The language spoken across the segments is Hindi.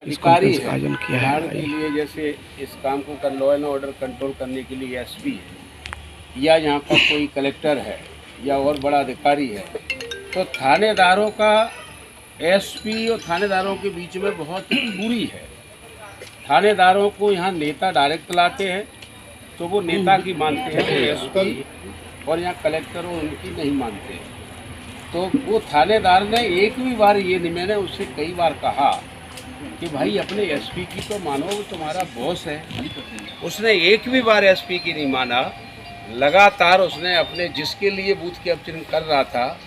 अधिकारी है उदाहरण के लिए, जैसे इस काम को कर लॉ एंड ऑर्डर कंट्रोल करने के लिए एसपी है या यहाँ पर कोई कलेक्टर है या और बड़ा अधिकारी है, तो थानेदारों का एसपी और थानेदारों के बीच में बहुत दूरी है। थानेदारों को यहाँ नेता डायरेक्ट लाते हैं तो वो नेता की मानते हैं, एसपी और यहाँ कलेक्टर वो उनकी नहीं मानते हैं। तो वो थानेदार ने एक भी बार ये नहीं, मैंने उससे कई बार कहा कि भाई अपने एसपी की तो मानो, वो तुम्हारा बॉस है। उसने एक भी बार एसपी की नहीं माना। लगातार उसने अपने जिसके लिए बूथ कैप्चरिंग कर रहा था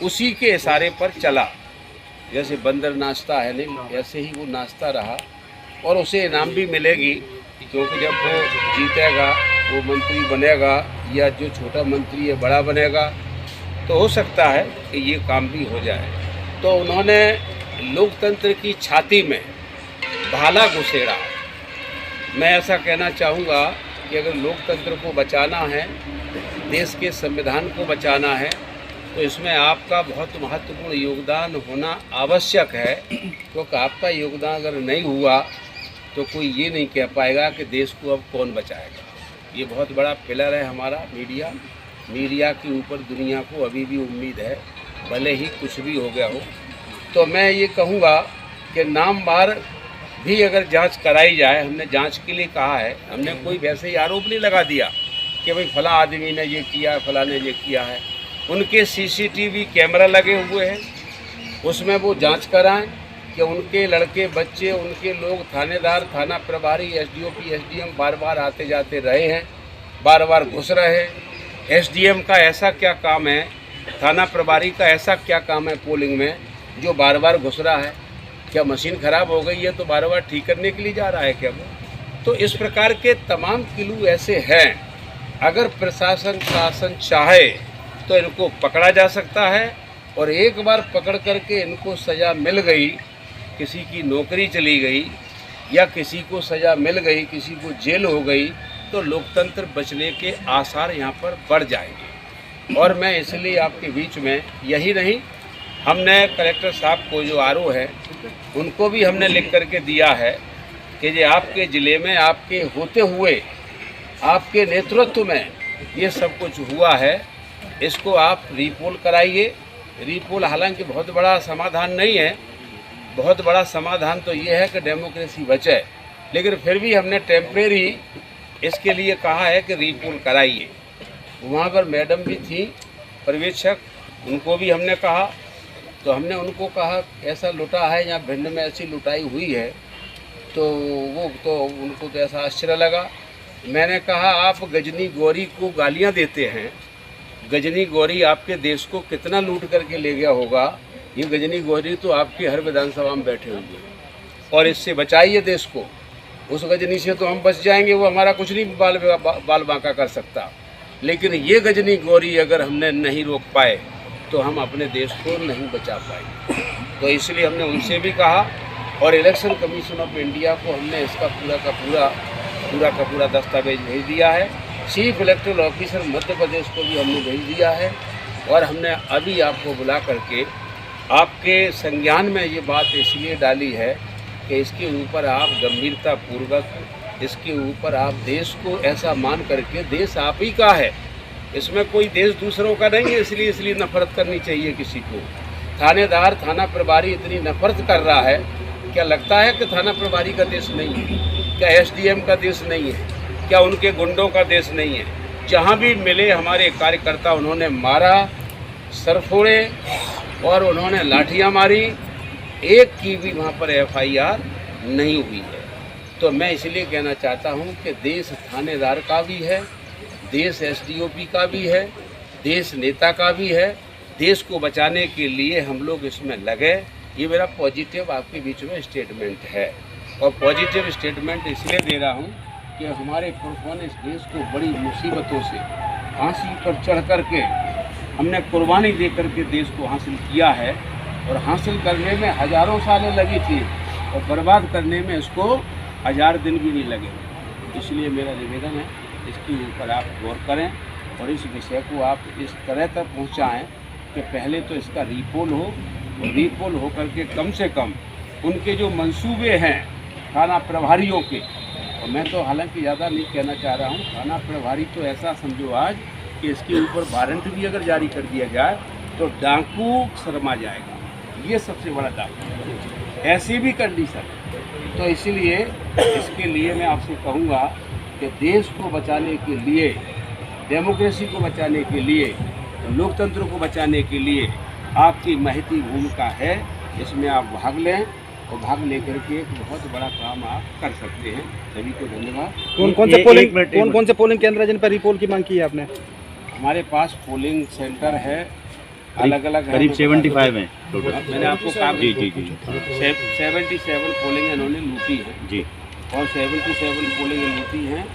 उसी के इशारे पर चला। जैसे बंदर नाचता है नहीं, ऐसे ही वो नाचता रहा और उसे इनाम भी मिलेगी, क्योंकि जब वो जीतेगा, वो मंत्री बनेगा या जो छोटा मंत्री है बड़ा बनेगा, तो हो सकता है कि ये काम भी हो जाए। तो उन्होंने लोकतंत्र की छाती में भाला घुसेड़ा। मैं ऐसा कहना चाहूँगा कि अगर लोकतंत्र को बचाना है, देश के संविधान को बचाना है, तो इसमें आपका बहुत महत्वपूर्ण योगदान होना आवश्यक है। क्योंकि आपका योगदान अगर नहीं हुआ तो कोई ये नहीं कह पाएगा कि देश को अब कौन बचाएगा। ये बहुत बड़ा पिलर है हमारा मीडिया के ऊपर दुनिया को अभी भी उम्मीद है, भले ही कुछ भी हो गया हो। तो मैं ये कहूँगा कि नामवार भी अगर जांच कराई जाए, हमने जांच के लिए कहा है, हमने कोई वैसे ही आरोप नहीं लगा दिया कि भाई फला आदमी ने ये किया, फला ने ये किया है। उनके सीसीटीवी कैमरा लगे हुए हैं, उसमें वो जांच कराएं कि उनके लड़के बच्चे, उनके लोग, थानेदार, थाना प्रभारी, एसडीओपी, एसडीएम बार बार आते जाते रहे हैं, बार बार घुस रहे हैं। एसडीएम का ऐसा क्या काम है, थाना प्रभारी का ऐसा क्या काम है पोलिंग में जो बार बार घुस रहा है? क्या मशीन ख़राब हो गई है तो बार बार ठीक करने के लिए जा रहा है क्या वो? तो इस प्रकार के तमाम किलू ऐसे हैं। अगर प्रशासन शासन चाहे तो इनको पकड़ा जा सकता है, और एक बार पकड़ करके इनको सज़ा मिल गई, किसी की नौकरी चली गई या किसी को सज़ा मिल गई, किसी को जेल हो गई, तो लोकतंत्र बचने के आसार यहाँ पर बढ़ जाएंगे। और मैं इसलिए आपके बीच में यही नहीं, हमने कलेक्टर साहब को जो आरओ है उनको भी हमने लिख करके दिया है कि ये आपके ज़िले में आपके होते हुए, आपके नेतृत्व में ये सब कुछ हुआ है, इसको आप रीपोल कराइए। रीपोल हालांकि बहुत बड़ा समाधान नहीं है, बहुत बड़ा समाधान तो ये है कि डेमोक्रेसी बचे, लेकिन फिर भी हमने टेम्परेरी इसके लिए कहा है कि रीपोल कराइए। वहाँ पर मैडम भी थी पर्यवेक्षक, उनको भी हमने कहा, तो हमने उनको कहा ऐसा लुटा है, यहाँ भिंड में ऐसी लुटाई हुई है, तो उनको तो ऐसा आश्चर्य लगा। मैंने कहा आप गजनी गौरी को गालियाँ देते हैं, गजनी गौरी आपके देश को कितना लूट करके ले गया होगा। ये गजनी गौरी तो आपकी हर विधानसभा में बैठे हुए हैं, और इससे बचाइए देश को। उस गजनी से तो हम बच जाएंगे, वो हमारा कुछ नहीं बाल बांका कर सकता, लेकिन ये गजनी गौरी अगर हमने नहीं रोक पाए तो हम अपने देश को नहीं बचा पाएंगे। तो इसलिए हमने उनसे भी कहा, और इलेक्शन कमीशन ऑफ इंडिया को हमने इसका पूरा का पूरा दस्तावेज भेज दिया है। Chief electoral officer Madhya Pradesh को भी हमने भेज दिया है, और हमने अभी आपको बुला करके आपके संज्ञान में ये बात इसलिए डाली है कि इसके ऊपर आप गंभीरतापूर्वक, इसके ऊपर आप देश को ऐसा मान करके, देश आप ही का है, इसमें कोई देश दूसरों का नहीं है, इसलिए नफरत करनी चाहिए किसी को। थानेदार, थाना प्रभारी इतनी नफरत कर रहा है, क्या लगता है कि थाना प्रभारी का देश नहीं है? क्या एसडीएम का देश नहीं है? क्या उनके गुंडों का देश नहीं है? जहाँ भी मिले हमारे कार्यकर्ता उन्होंने मारा, सर फोड़े और उन्होंने लाठियाँ मारी, एक की भी वहाँ पर एफआईआर नहीं हुई है। तो मैं इसलिए कहना चाहता हूँ कि देश थानेदार का भी है, देश एसडीओपी का भी है, देश नेता का भी है। देश को बचाने के लिए हम लोग इसमें लगे। ये मेरा पॉजिटिव आपके बीच में स्टेटमेंट है, और पॉजिटिव स्टेटमेंट इसलिए दे रहा हूँ कि हमारे पुरखों ने इस देश को बड़ी मुसीबतों से फांसी पर चढ़ करके हमने कुर्बानी दे करके देश को हासिल किया है, और हासिल करने में हज़ारों सालें लगी थी, और बर्बाद करने में इसको 1000 दिन भी नहीं लगे। इसलिए मेरा निवेदन है, इसके ऊपर आप गौर करें और इस विषय को आप इस तरह तक पहुंचाएं कि पहले तो इसका रीपोल हो, और रीपोल हो करके कम से कम उनके जो मंसूबे हैं थाना प्रभारियों के, और मैं तो हालांकि ज़्यादा नहीं कहना चाह रहा हूँ, थाना प्रभारी तो ऐसा समझो आज कि इसके ऊपर वारंट भी अगर जारी कर दिया जाए तो डाकू शर्मा जाएगा, ये सबसे बड़ा डाकू, ऐसी भी कंडीशन। तो इसीलिए इसके लिए मैं आपसे कहूँगा कि देश को बचाने के लिए, डेमोक्रेसी को बचाने के लिए, लोकतंत्र को बचाने के लिए आपकी महती भूमिका है, इसमें आप भाग लें और भाग लेकर के एक बहुत बड़ा काम आप कर सकते हैं। सभी को धन्यवाद। कौन कौन से पोलिंग केंद्र है जिन पर रिपोल की मांग की है आपने? हमारे पास पोलिंग सेंटर है, अलग अलग करीब 75 हैं टोटल। मैंने आपको कहा जी 77 पोलिंग इन्होंने लूटी है जी, और 77 पोलिंग लूटी हैं,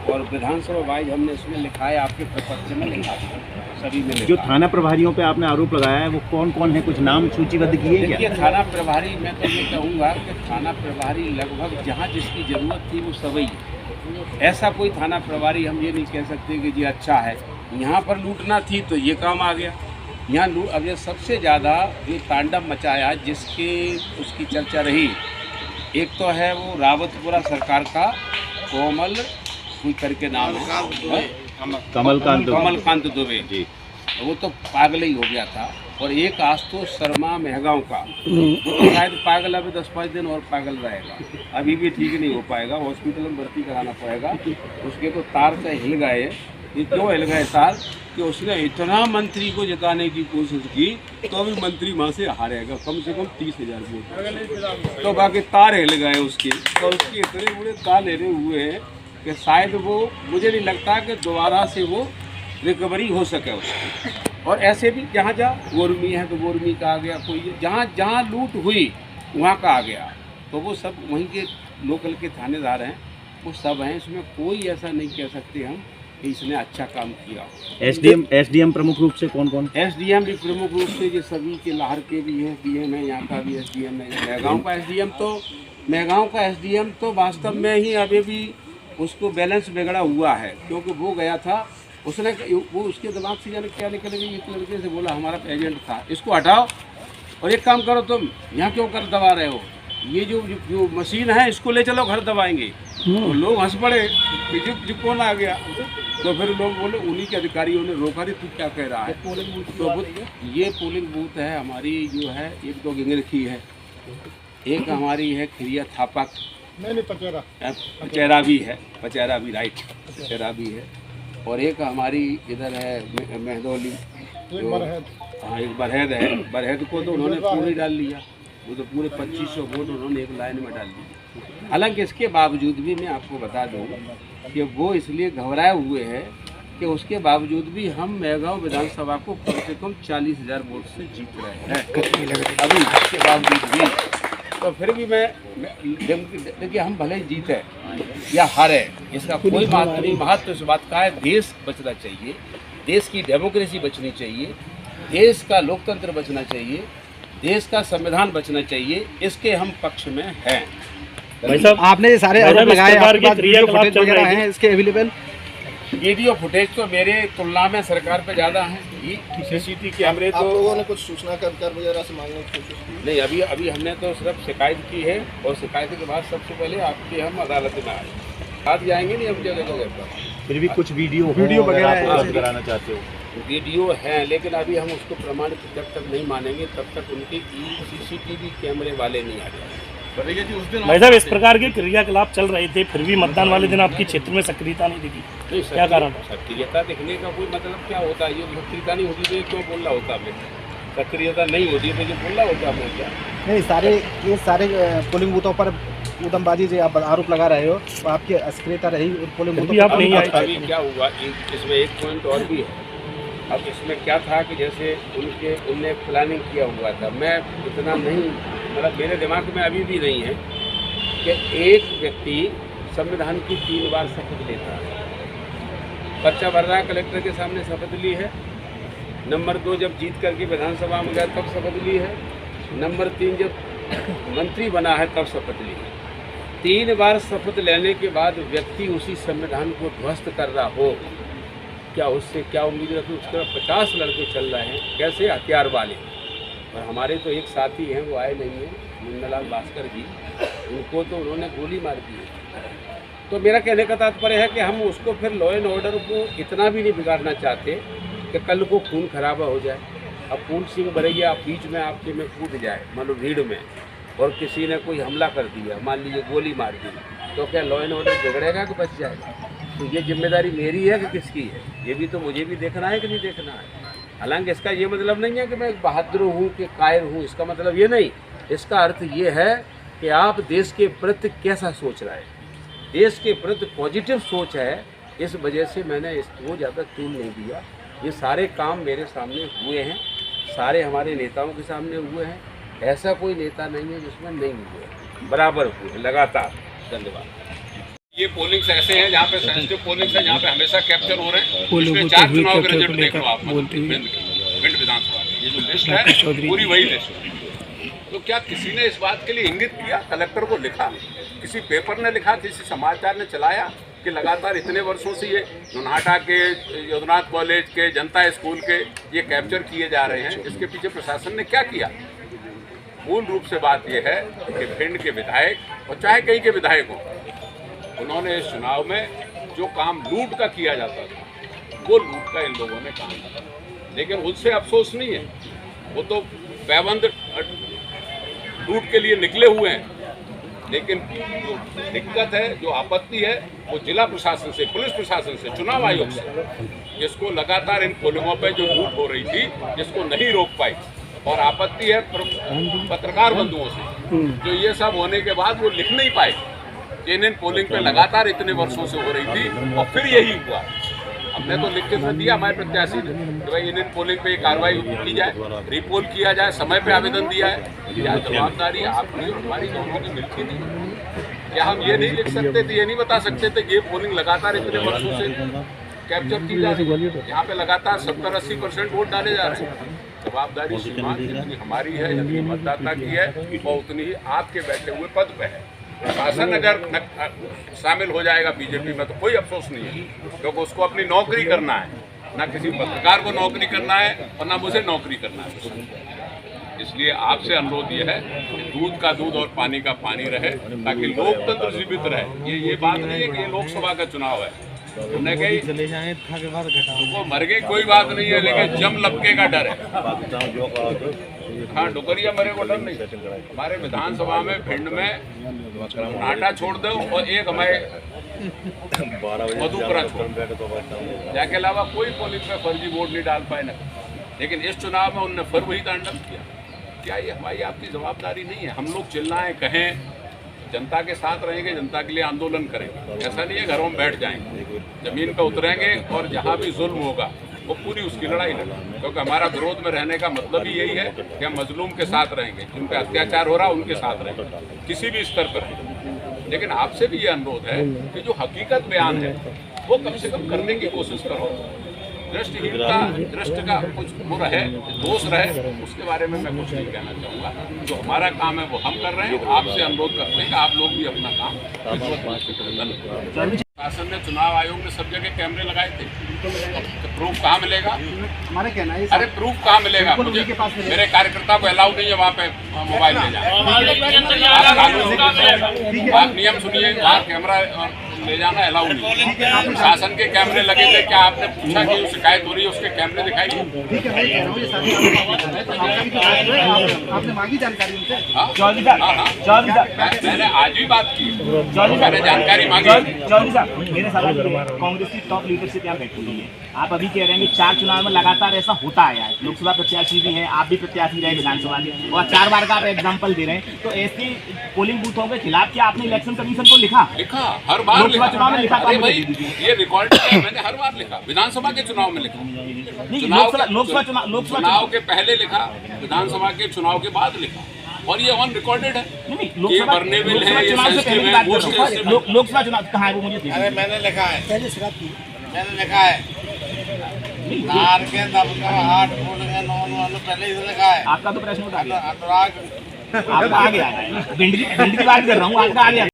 और विधानसभा वाइज हमने इसमें लिखा है, आपके प्रपत्र में लिखा है, सभी में जो थाना प्रभारियों पे आपने आरोप लगाया है वो कौन कौन है, कुछ नाम सूचीबद्ध किए क्या? देखिए, थाना प्रभारी मैं तो ये कहूँगा कि थाना प्रभारी लगभग जहाँ जिसकी ज़रूरत थी वो सभी है। ऐसा कोई थाना प्रभारी हम ये नहीं कह सकते कि जी अच्छा है, यहाँ पर लूटना थी तो ये काम आ गया, यहाँ लूट। अब ये सबसे ज़्यादा जो तांडव मचाया जिसके उसकी चर्चा रही, एक तो है वो रावतपुरा सरकार का कोमल कोई करके नाम है, कमलकांत दुबे जी, वो तो पागल ही हो गया था। और एक आशुतोष शर्मा मेहगांव का, वो तो शायद पागल अभी 10-5 दिन और पागल रहेगा, अभी भी ठीक नहीं हो पाएगा, हॉस्पिटल में भर्ती कराना पड़ेगा। उसके तो तार से हिल गए, ये क्यों हिल गए तार कि उसने इतना मंत्री को जिताने की कोशिश की तो अभी मंत्री वहाँ से हारेगा कम से कम 30,000 वोट, तो बाकी तार हिल गए उसके, तो उसके इतने बड़े तार लेने हुए हैं कि शायद वो, मुझे नहीं लगता कि दोबारा से वो रिकवरी हो सके उसकी। और ऐसे भी जहाँ जहाँ गोरमी है तो गोरमी का आ गया, कोई जहाँ जहाँ लूट हुई वहाँ का आ गया, तो वो सब वहीं के लोकल के थानेदार हैं, वो सब हैं, इसमें कोई ऐसा नहीं कह सकते हम कि इसने अच्छा काम किया। एसडीएम प्रमुख रूप से कौन कौन? एसडीएम भी प्रमुख रूप से ये सभी के लाहर के भी है, एसडीएम है, यहाँ का भी एसडीएम है, मेहगांव का एसडीएम तो वास्तव में ही अभी भी उसको बैलेंस बिगड़ा हुआ है, क्योंकि वो गया था, उसने वो उसके दिमाग से जाने क्या निकल गई, एक लड़के से बोला हमारा एजेंट था, इसको हटाओ और एक काम करो, तुम यहाँ क्यों कर दबा रहे हो, ये जो मशीन है इसको ले चलो घर दबाएंगे। तो लोग हंस पड़े कि जो कौन आ गया, तो फिर लोग बोले, उन्हीं के अधिकारियों ने रोका, रही तू क्या कह रहा है। तो ये पोलिंग बूथ है हमारी, जो है एक तो गिंगरखी है, एक हमारी है खिरिया थापक, पचेरा भी है, पचेरा भी राइट, पचेरा भी है, और एक हमारी इधर है मेहदौली, हाँ एक बरहेद है, बरहेद को तो उन्होंने पूरी डाल लिया, वो तो पूरे 2500 वोट उन्होंने एक लाइन में डाल दिए। हालांकि इसके बावजूद भी मैं आपको बता दूँ कि वो इसलिए घबराए हुए हैं कि उसके बावजूद भी हम मेहगांव विधानसभा को कम से कम 40,000 वोट से जीत रहे हैं अभी, इसके बावजूद भी। तो फिर भी मैं देखिए, हम भले ही जीते या हारे, इसका कोई महत्व नहीं, महत्व इस बात का है देश बचना चाहिए, देश की डेमोक्रेसी बचनी चाहिए, देश का लोकतंत्र बचना चाहिए, देश का संविधान बचना चाहिए, इसके हम पक्ष में हैं। भाई साहब, आपने ये सारे आरोप लगाए, आपके पास वीडियो फुटेज वगैरह हैं इसके अवेलेबल? वीडियो फुटेज तो मेरे तुलना में सरकार पे ज़्यादा है, सीसीटीवी कैमरे तो। आप लोगों ने कुछ सूचना कर वगैरह से मांगने की कोशिश की? नहीं, अभी हमने तो सिर्फ शिकायत की है, और शिकायत के बाद सबसे पहले आपके हम अदालत में आए, आज जाएंगे नहीं हम जगह पर। फिर भी कुछ वीडियो वगैरह आप कराना चाहते हो? वीडियो हैं, लेकिन अभी हम उसको प्रमाणित जब तक नहीं मानेंगे तब तक उनके सीसीटीवी कैमरे वाले नहीं आ जाएंगे। भाई साहब, इस प्रकार के क्रियाकलाप चल रहे थे, फिर भी मतदान वाले दिन आपकी क्षेत्र में सक्रियता नहीं दिखी, क्या कारण? सक्रियता दिखने का कोई मतलब क्या होता है? ये सक्रियता नहीं होती तो ये क्यों बोल रहा होता मैं? सक्रियता नहीं होती तो जो बोल रहा होता मैं क्या? नहीं, ये सारे पोलिंग बूथों पर उदमबाजी जो आप आरोप लगा रहे हो, तो आपकी असक्रियता रही पोलिंग बूथों आप नहीं आए। अभी क्या हुआ, इसमें एक पॉइंट और भी है। अब इसमें क्या था कि जैसे उनने प्लानिंग किया हुआ था, मैं इतना नहीं, मतलब मेरे दिमाग में अभी भी नहीं है कि एक व्यक्ति संविधान की 3 बार शपथ लेता है। पर्चा भर रहा है, कलेक्टर के सामने शपथ ली है। नंबर 2, जब जीत करके विधानसभा में गया तब शपथ ली है। नंबर 3, जब मंत्री बना है तब शपथ ली है। 3 बार शपथ लेने के बाद व्यक्ति उसी संविधान को ध्वस्त कर रहा हो, क्या उससे क्या उम्मीद रखी? उसके 50 लड़के चल रहे हैं, कैसे हथियार वाले, और हमारे तो एक साथी हैं वो आए नहीं हैं, नंदलाल भास्कर जी, उनको तो उन्होंने गोली मार दी है। तो मेरा कहने का तात्पर्य है कि हम उसको फिर लॉ एंड ऑर्डर को इतना भी नहीं बिगाड़ना चाहते कि कल को खून खराबा हो जाए। अब फूल सिंह बरैया बीच में आपके में कूद जाए मानो भीड़ में, और किसी ने कोई हमला कर दिया, मान लीजिए गोली मार दी, तो क्या लॉ एंड ऑर्डर बिगड़ेगा कि बच जाएगा? तो ये जिम्मेदारी मेरी है कि किसकी है? ये भी तो मुझे भी देखना है कि नहीं देखना है। हालांकि इसका ये मतलब नहीं है कि मैं बहादुर हूँ कि कायर हूँ, इसका मतलब ये नहीं। इसका अर्थ ये है कि आप देश के प्रति कैसा सोच रहे हैं। देश के प्रति पॉजिटिव सोच है, इस वजह से मैंने इसको ज़्यादा चूल नहीं दिया। ये सारे काम मेरे सामने हुए हैं, सारे हमारे नेताओं के सामने हुए हैं। ऐसा कोई नेता नहीं है जिसमें नहीं हुए, बराबर हुए, लगातार। धन्यवाद। ये पोलिंग्स ऐसे हैं जहाँ पे सेंसिटिव पोलिंग्स है, जहाँ पे हमेशा कैप्चर हो रहे हैं। पिछले 4 चुनाव के रिजल्ट देख लो आप, भिंड विधानसभा ये जो लिस्ट है पूरी वही लिस्ट है। तो क्या किसी ने इस बात के लिए इंगित किया, कलेक्टर को लिखा, किसी पेपर ने लिखा, किसी समाचार ने चलाया कि लगातार इतने वर्षों से ये नुनहाटा के, योधनाथ कॉलेज के, जनता स्कूल के ये कैप्चर किए जा रहे हैं? इसके पीछे प्रशासन ने क्या किया? मूल रूप से बात यह है कि भिंड के विधायक और चाहे कहीं के विधायक हों, उन्होंने इस चुनाव में जो काम लूट का किया जाता था वो लूट का इन लोगों ने काम किया। लेकिन उससे अफसोस नहीं है, वो तो पैबंद लूट के लिए निकले हुए हैं। लेकिन जो दिक्कत है, जो आपत्ति है, वो जिला प्रशासन से, पुलिस प्रशासन से, चुनाव आयोग से, जिसको लगातार इन पोलिंगों पर जो लूट हो रही थी जिसको नहीं रोक पाई। और आपत्ति है पत्रकार बंधुओं से, जो ये सब होने के बाद वो लिख नहीं पाए कि इन पोलिंग पे लगातार इतने वर्षों से हो रही थी और फिर यही हुआ। हमने तो लिखित में दिया हमारे प्रत्याशी ने कि भाई इन पोलिंग पे कार्रवाई की जाए, रिपोल किया जाए, समय पे आवेदन दिया है। क्या जवाबदारी आपकी हमारी दोनों की मिलती नहीं? क्या हम ये नहीं लिख सकते थे, ये नहीं बता सकते थे ये पोलिंग लगातार इतने वर्षों से कैप्चर की जा रही है, यहाँ पे लगातार 70-80% वोट डाले जा रहे हैं? जवाबदारी सीमांत जितनी हमारी है, जितनी मतदाता की है, वो उतनी ही आपके बैठे हुए पद पे है। शासन अगर शामिल हो जाएगा बीजेपी में तो कोई अफसोस नहीं है, क्योंकि उसको अपनी नौकरी करना है, ना किसी पत्रकार को नौकरी करना है और ना मुझे नौकरी करना है। इसलिए आपसे अनुरोध ये है कि दूध का दूध और पानी का पानी रहे, ताकि लोकतंत्र जीवित रहे। ये बात नहीं है कि ये लोकसभा का चुनाव है, हमने कही तो मर गई कोई बात नहीं है, लेकिन जम लपके का डर है। हाँ, डुकरिया मरे को डर नहीं। हमारे विधानसभा में भिंड में आटा छोड़ दो और एक हमारे मधुपुरा छोड़ दो, जाके अलावा कोई पोलिंग में फर्जी वोट नहीं डाल पाए ना। लेकिन इस चुनाव में उनने फिर वही तांडव किया। क्या ये हमारी आपकी जवाबदारी नहीं है? हम लोग चिल्लाएं, कहें, जनता के साथ रहेंगे, जनता के लिए आंदोलन करेंगे। ऐसा नहीं है घरों में बैठ जाएंगे, जमीन पर उतरेंगे और जहाँ भी जुल्म होगा वो पूरी उसकी लड़ाई लड़ेंगे। क्योंकि हमारा विरोध में रहने का मतलब ही यही है कि हम मजलूम के साथ रहेंगे, जिन पर अत्याचार हो रहा है उनके साथ रहेंगे, किसी भी स्तर पर रहेंगे। लेकिन आपसे भी ये अनुरोध है कि जो हकीकत बयान है वो कम से कम करने की कोशिश करो। दृष्टि का कुछ वो रहे, दोष रहे, उसके बारे में मैं कुछ नहीं कहना चाहूँगा। जो हमारा काम है वो हम कर रहे हैं। आपसे अनुरोध करते हैं कि आप लोग भी अपना काम करें। शासन ने, चुनाव आयोग ने सब जगह कैमरे लगाए थे, तो प्रूफ कहाँ मिलेगा? हमारे कहना है अरे प्रूफ कहाँ मिलेगा? मुझे, मेरे कार्यकर्ता को अलाउ नहीं है वहाँ पे मोबाइल ले जाना। आप नियम सुनिए, वहाँ कैमरा ले जाना अलाउ नहीं। शासन के कैमरे लगे थे, क्या आपने पूछा कि शिकायत हो रही है उसके कैमरे दिखाई? आपने मांगी जानकारी उनसे? मैंने आज भी बात की, मैंने जानकारी मांगी। मेरे सवाल कांग्रेस की टॉप लीडरशिप यहाँ बैठी हुई है। आप अभी कह रहे हैं कि 4 चुनाव में लगातार ऐसा होता आया है, लोकसभा प्रत्याशी भी हैं, आप भी प्रत्याशी रहे विधानसभा के, और 4 बार का आप एग्जाम्पल दे रहे हैं। तो ऐसी पोलिंग बूथों के खिलाफ क्या आपने इलेक्शन कमीशन को लिखा? हर बार लोकसभा चुनाव में लिखा। अरे भाई, ये रिकॉर्ड है, मैंने हर बार लिखा। विधानसभा के चुनाव में लिखा, लोकसभा चुनाव के पहले लिखा, विधानसभा के चुनाव के बाद लिखा, और ये ऑन रिकॉर्डेड है। ये बर्नेविल है, ये सेंसिटिव है। लोकसभा चुनाव कहाँ है वो मुझे? अरे मैंने लिखा है, मैंने लिखा है, तार के दबका 8 फुट के 9 पहले ही लिखा है। आपका तो प्रश्न उठा गया, अनुराग आपका आ गया। भिंड की बात कर रहा हूँ, आपका आ गया।